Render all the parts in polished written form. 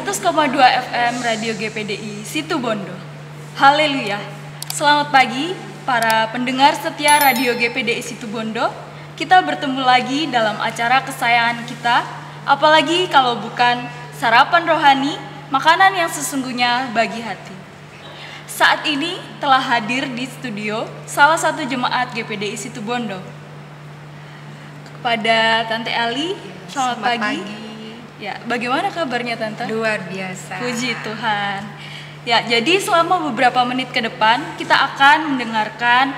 100,2 FM Radio GPDI Situbondo. Haleluya. Selamat pagi para pendengar setia Radio GPDI Situbondo. Kita bertemu lagi dalam acara kesayangan kita, apalagi kalau bukan sarapan rohani, makanan yang sesungguhnya bagi hati. Saat ini telah hadir di studio salah satu jemaat GPDI Situbondo. Kepada Tante Ali, selamat pagi. Ya, bagaimana kabarnya Tante? Luar biasa. Puji Tuhan. Ya, jadi selama beberapa menit ke depan kita akan mendengarkan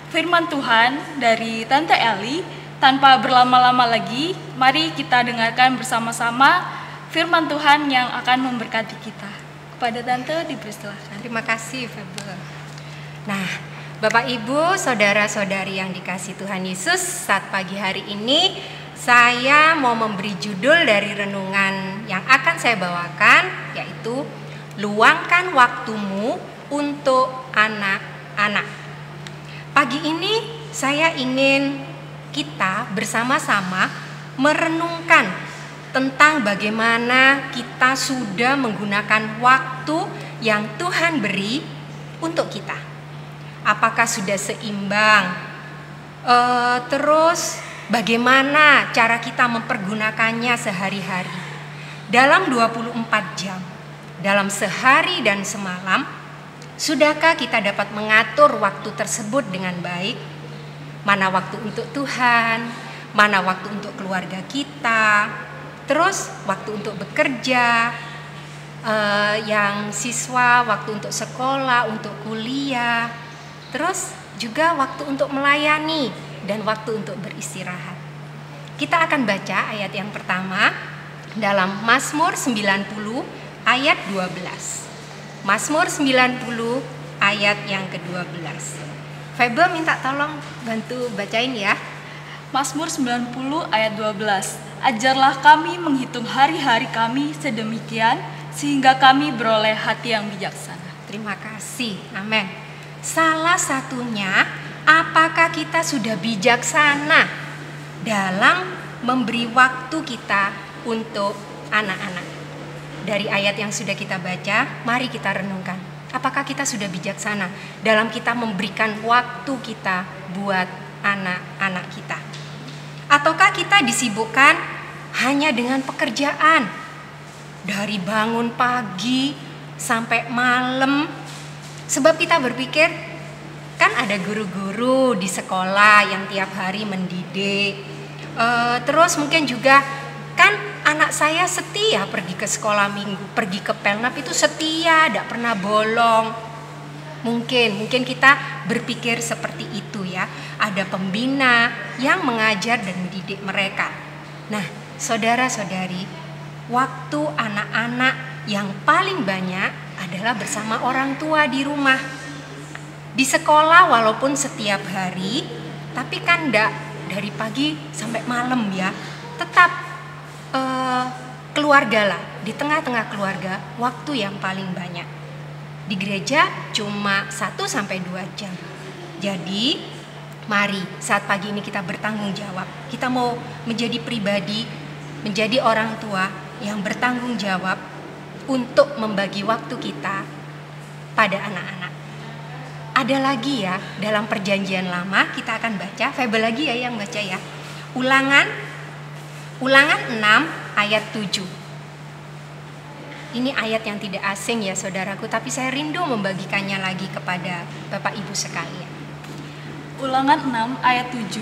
firman Tuhan dari Tante Eli. Tanpa berlama-lama lagi, mari kita dengarkan bersama-sama firman Tuhan yang akan memberkati kita. Kepada Tante dipersilahkan. Terima kasih, Febel. Nah, Bapak Ibu, saudara-saudari yang dikasihi Tuhan Yesus, saat pagi hari ini saya mau memberi judul dari renungan yang akan saya bawakan, yaitu luangkan waktumu untuk anak-anak. Pagi ini saya ingin kita bersama-sama merenungkan tentang bagaimana kita sudah menggunakan waktu yang Tuhan beri untuk kita. Apakah sudah seimbang? Terus bagaimana cara kita mempergunakannya sehari-hari? Dalam 24 jam, dalam sehari dan semalam, sudahkah kita dapat mengatur waktu tersebut dengan baik? Mana waktu untuk Tuhan, mana waktu untuk keluarga kita, terus waktu untuk bekerja, yang siswa, waktu untuk sekolah, untuk kuliah, terus juga waktu untuk melayani, dan waktu untuk beristirahat. Kita akan baca ayat yang pertama dalam Mazmur 90 ayat 12. Mazmur 90 ayat yang ke-12. Febel minta tolong bantu bacain ya. Mazmur 90 ayat 12. Ajarlah kami menghitung hari-hari kami sedemikian sehingga kami beroleh hati yang bijaksana. Terima kasih. Amin. Salah satunya, apakah kita sudah bijaksana dalam memberi waktu kita untuk anak-anak? Dari ayat yang sudah kita baca, mari kita renungkan. Apakah kita sudah bijaksana dalam kita memberikan waktu kita buat anak-anak kita? Ataukah kita disibukkan hanya dengan pekerjaan? Dari bangun pagi sampai malam. Sebab kita berpikir, kan ada guru-guru di sekolah yang tiap hari mendidik. Terus mungkin juga kan anak saya setia pergi ke sekolah minggu, pergi ke Pelnap itu setia, tidak pernah bolong. Mungkin kita berpikir seperti itu ya. Ada pembina yang mengajar dan mendidik mereka. Nah, saudara-saudari, waktu anak-anak yang paling banyak adalah bersama orang tua di rumah. Di sekolah walaupun setiap hari, tapi kan enggak dari pagi sampai malam ya. Tetap keluarga lah, di tengah-tengah keluarga waktu yang paling banyak. Di gereja cuma 1-2 jam. Jadi mari saat pagi ini kita bertanggung jawab. Kita mau menjadi pribadi, menjadi orang tua yang bertanggung jawab untuk membagi waktu kita pada anak-anak. Ada lagi ya, dalam perjanjian lama kita akan baca, Febel lagi ya yang baca ya. Ulangan 6 ayat 7. Ini ayat yang tidak asing ya saudaraku, tapi saya rindu membagikannya lagi kepada Bapak Ibu sekalian. Ulangan 6 ayat 7.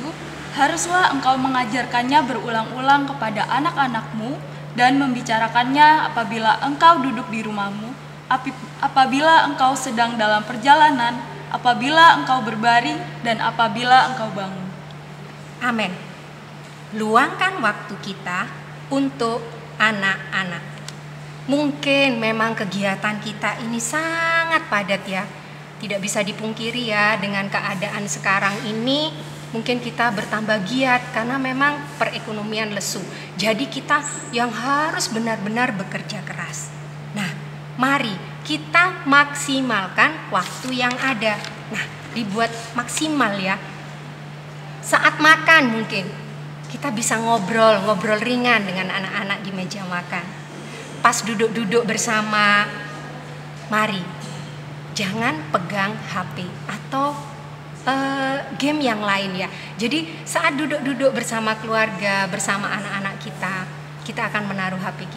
Haruslah engkau mengajarkannya berulang-ulang kepada anak-anakmu dan membicarakannya apabila engkau duduk di rumahmu, apabila engkau sedang dalam perjalanan, apabila engkau berbaring, dan apabila engkau bangun. Amin. Luangkan waktu kita untuk anak-anak. Mungkin memang kegiatan kita ini sangat padat ya. Tidak bisa dipungkiri ya, dengan keadaan sekarang ini mungkin kita bertambah giat karena memang perekonomian lesu. Jadi kita yang harus benar-benar bekerja keras. Nah, mari kita maksimalkan waktu yang ada. Nah, dibuat maksimal ya. Saat makan mungkin kita bisa ngobrol ringan dengan anak-anak di meja makan. pas duduk-duduk bersama, mari jangan pegang HP atau game yang lain ya. Jadi saat duduk-duduk bersama keluarga, bersama anak-anak kita akan menaruh HP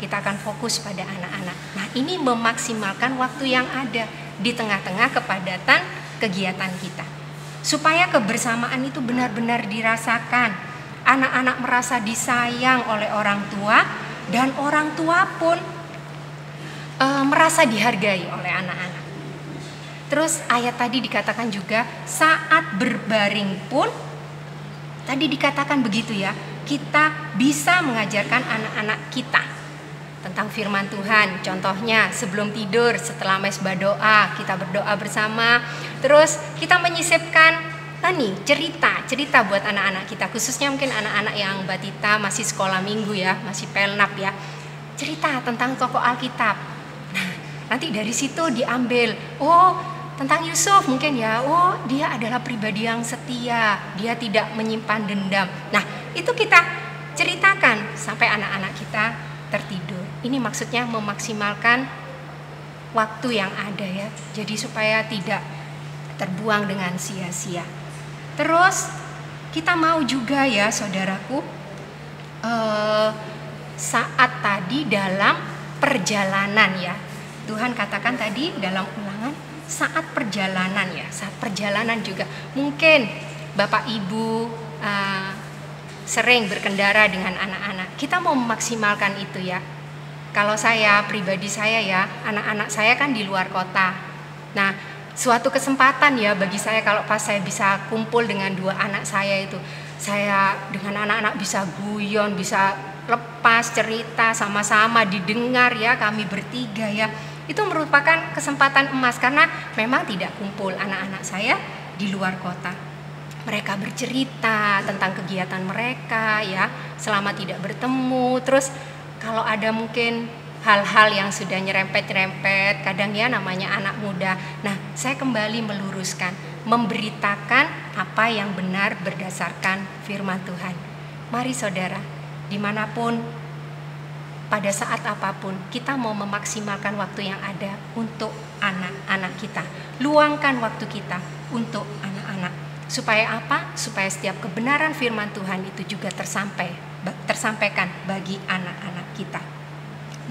kita akan fokus pada anak-anak. Nah, ini memaksimalkan waktu yang ada di tengah-tengah kepadatan kegiatan kita. Supaya kebersamaan itu benar-benar dirasakan. Anak-anak merasa disayang oleh orang tua dan orang tua pun merasa dihargai oleh anak-anak. Terus ayat tadi dikatakan juga saat berbaring pun tadi dikatakan begitu ya, kita bisa mengajarkan anak-anak kita tentang firman Tuhan. Contohnya sebelum tidur, setelah mesbah doa, kita berdoa bersama. Terus kita menyisipkan cerita buat anak-anak kita, khususnya mungkin anak-anak yang batita masih sekolah minggu ya, masih pelnap ya. Cerita tentang tokoh Alkitab. Nah, nanti dari situ diambil, tentang Yusuf mungkin ya, dia adalah pribadi yang setia, dia tidak menyimpan dendam. Nah, itu kita ceritakan sampai anak-anak kita tertidur. Ini maksudnya memaksimalkan waktu yang ada ya, jadi supaya tidak terbuang dengan sia-sia. Terus kita mau juga ya saudaraku, saat tadi dalam perjalanan ya, Tuhan katakan tadi dalam Ulangan, saat perjalanan ya, saat perjalanan juga mungkin Bapak Ibu sering berkendara dengan anak-anak. Kita mau memaksimalkan itu ya. Kalau saya pribadi saya ya, anak-anak saya kan di luar kota. Nah, suatu kesempatan ya bagi saya kalau pas saya bisa kumpul dengan dua anak saya itu, saya dengan anak-anak bisa guyon, bisa lepas cerita sama-sama didengar ya, kami bertiga ya. Itu merupakan kesempatan emas karena memang tidak kumpul anak-anak saya di luar kota. Mereka bercerita tentang kegiatan mereka ya, selama tidak bertemu. Terus kalau ada mungkin hal-hal yang sudah nyerempet-nyerempet, kadang ya namanya anak muda. Nah, saya kembali meluruskan, memberitakan apa yang benar berdasarkan firman Tuhan. Mari saudara, dimanapun, pada saat apapun, kita mau memaksimalkan waktu yang ada untuk anak-anak kita. Luangkan waktu kita untuk anak-anak. Supaya apa? Supaya setiap kebenaran firman Tuhan itu juga tersampaikan bagi anak-anak kita.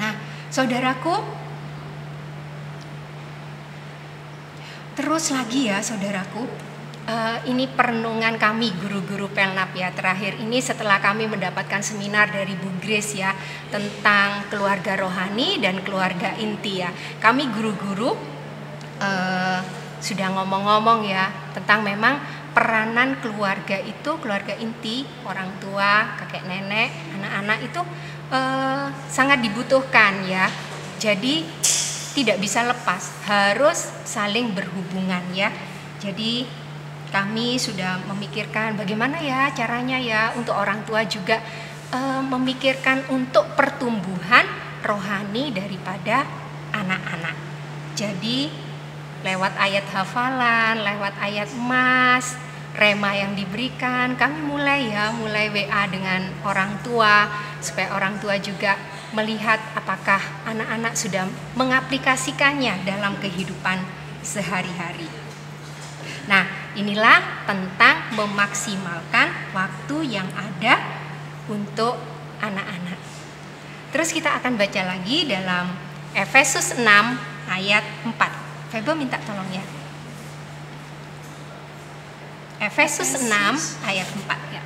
Nah, saudaraku, terus lagi ya saudaraku, ini perenungan kami guru-guru Pelnap ya, terakhir ini setelah kami mendapatkan seminar dari Bu Grace ya tentang keluarga rohani dan keluarga inti ya. Kami guru-guru sudah ngomong-ngomong ya tentang memang peranan keluarga itu, keluarga inti, orang tua, kakek nenek, anak-anak itu sangat dibutuhkan ya. Jadi tidak bisa lepas, harus saling berhubungan ya. Jadi kami sudah memikirkan bagaimana ya caranya ya untuk orang tua juga memikirkan untuk pertumbuhan rohani daripada anak-anak. Jadi lewat ayat hafalan, lewat ayat emas, rema yang diberikan, kami mulai WA dengan orang tua supaya orang tua juga melihat apakah anak-anak sudah mengaplikasikannya dalam kehidupan sehari-hari. Nah, inilah tentang memaksimalkan waktu yang ada untuk anak-anak. Terus kita akan baca lagi dalam Efesus 6 ayat 4. Febo minta tolong ya. Efesus 6 ayat 4 ya.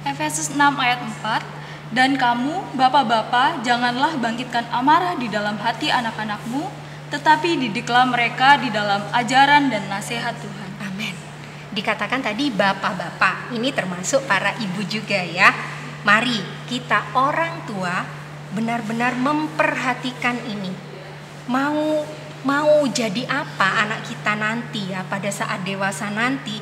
Efesus 6 ayat 4. Dan kamu, bapak-bapak, janganlah bangkitkan amarah di dalam hati anak-anakmu, tetapi didiklah mereka di dalam ajaran dan nasihat Tuhan. Amin. Dikatakan tadi bapak-bapak, ini termasuk para ibu juga ya. Mari kita orang tua benar-benar memperhatikan ini. Mau jadi apa anak kita nanti ya pada saat dewasa nanti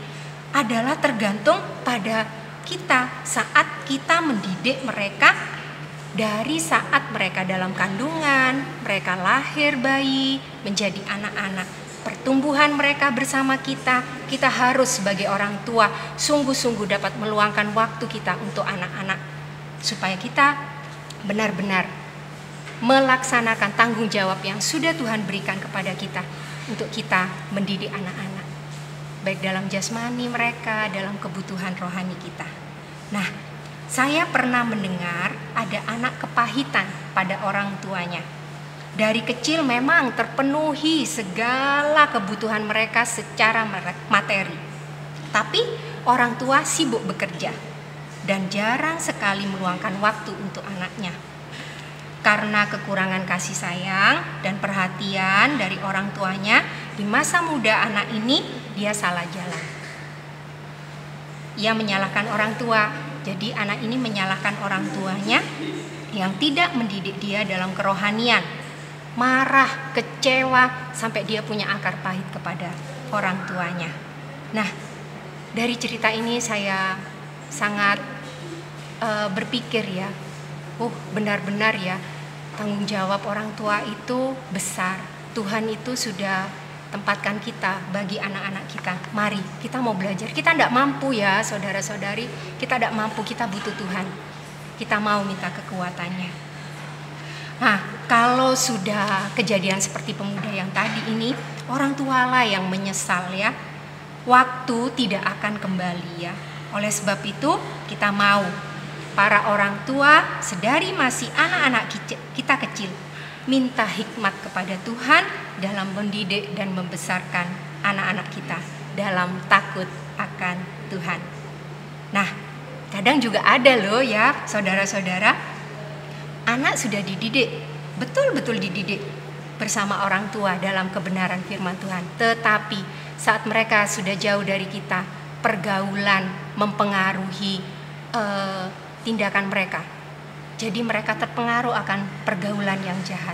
adalah tergantung pada kita saat kita mendidik mereka dari saat mereka dalam kandungan, mereka lahir bayi, menjadi anak-anak. Pertumbuhan mereka bersama kita harus sebagai orang tua sungguh-sungguh dapat meluangkan waktu kita untuk anak-anak supaya kita benar-benar melaksanakan tanggung jawab yang sudah Tuhan berikan kepada kita untuk kita mendidik anak-anak, baik dalam jasmani mereka, dalam kebutuhan rohani kita. Nah, saya pernah mendengar ada anak kepahitan pada orang tuanya. Dari kecil memang terpenuhi segala kebutuhan mereka secara materi, tapi orang tua sibuk bekerja dan jarang sekali meluangkan waktu untuk anaknya. Karena kekurangan kasih sayang dan perhatian dari orang tuanya, di masa muda anak ini dia salah jalan. Ia menyalahkan orang tua, jadi anak ini menyalahkan orang tuanya yang tidak mendidik dia dalam kerohanian. Marah, kecewa, sampai dia punya akar pahit kepada orang tuanya. Nah, dari cerita ini saya sangat berpikir ya, benar-benar ya, tanggung jawab orang tua itu besar. Tuhan itu sudah tempatkan kita bagi anak-anak kita. Mari, kita mau belajar. Kita tidak mampu ya saudara-saudari, kita tidak mampu, kita butuh Tuhan. Kita mau minta kekuatannya. Nah, kalau sudah kejadian seperti pemuda yang tadi ini, orang tua lah yang menyesal ya. Waktu tidak akan kembali ya. Oleh sebab itu, kita mau para orang tua sedari masih anak-anak kita kecil minta hikmat kepada Tuhan dalam mendidik dan membesarkan anak-anak kita dalam takut akan Tuhan. Nah, kadang juga ada loh ya saudara-saudara, anak sudah dididik, betul-betul dididik bersama orang tua dalam kebenaran firman Tuhan, tetapi saat mereka sudah jauh dari kita, pergaulan mempengaruhi tindakan mereka. Jadi mereka terpengaruh akan pergaulan yang jahat.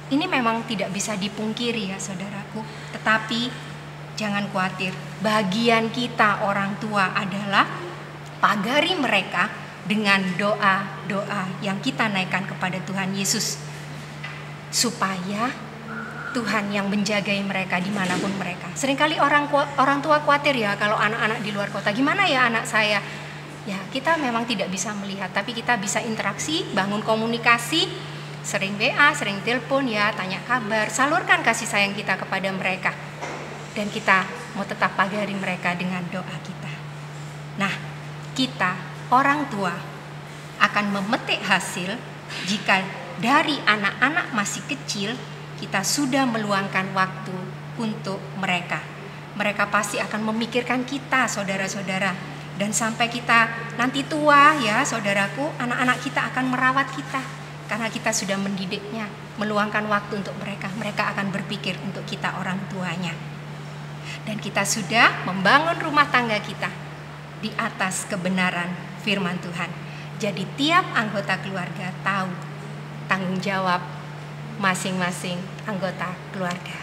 Ini memang tidak bisa dipungkiri ya saudaraku. Tetapi jangan khawatir, bagian kita orang tua adalah pagari mereka dengan doa-doa yang kita naikkan kepada Tuhan Yesus, supaya Tuhan yang menjagai mereka dimanapun mereka. Seringkali orang tua khawatir ya kalau anak-anak di luar kota, gimana ya anak saya? Ya, kita memang tidak bisa melihat, tapi kita bisa interaksi, bangun komunikasi, sering WA, sering telepon ya, tanya kabar, salurkan kasih sayang kita kepada mereka. Dan kita mau tetap pagari mereka dengan doa kita. Nah, kita orang tua akan memetik hasil jika dari anak-anak masih kecil kita sudah meluangkan waktu untuk mereka. Mereka pasti akan memikirkan kita, saudara-saudara. Dan sampai kita nanti tua ya saudaraku, anak-anak kita akan merawat kita. Karena kita sudah mendidiknya, meluangkan waktu untuk mereka. Mereka akan berpikir untuk kita orang tuanya. Dan kita sudah membangun rumah tangga kita di atas kebenaran firman Tuhan. Jadi tiap anggota keluarga tahu tanggung jawab masing-masing anggota keluarga.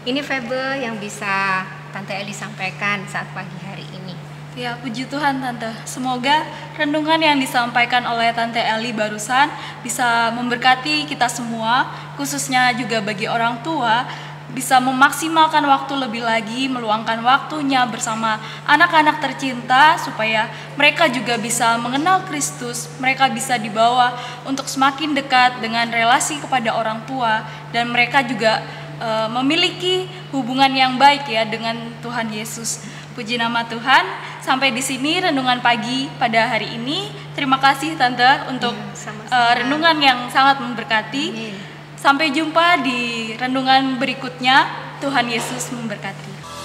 Ini Febe yang bisa Tante Eli sampaikan saat pagi hari ini. Ya, puji Tuhan Tante. Semoga renungan yang disampaikan oleh Tante Eli barusan bisa memberkati kita semua, khususnya juga bagi orang tua, bisa memaksimalkan waktu lebih lagi, meluangkan waktunya bersama anak-anak tercinta supaya mereka juga bisa mengenal Kristus, mereka bisa dibawa untuk semakin dekat dengan relasi kepada orang tua, dan mereka juga memiliki hubungan yang baik ya dengan Tuhan Yesus. Puji nama Tuhan. Sampai di sini renungan pagi pada hari ini. Terima kasih Tante untuk renungan yang sangat memberkati. Sampai jumpa di renungan berikutnya. Tuhan Yesus memberkati.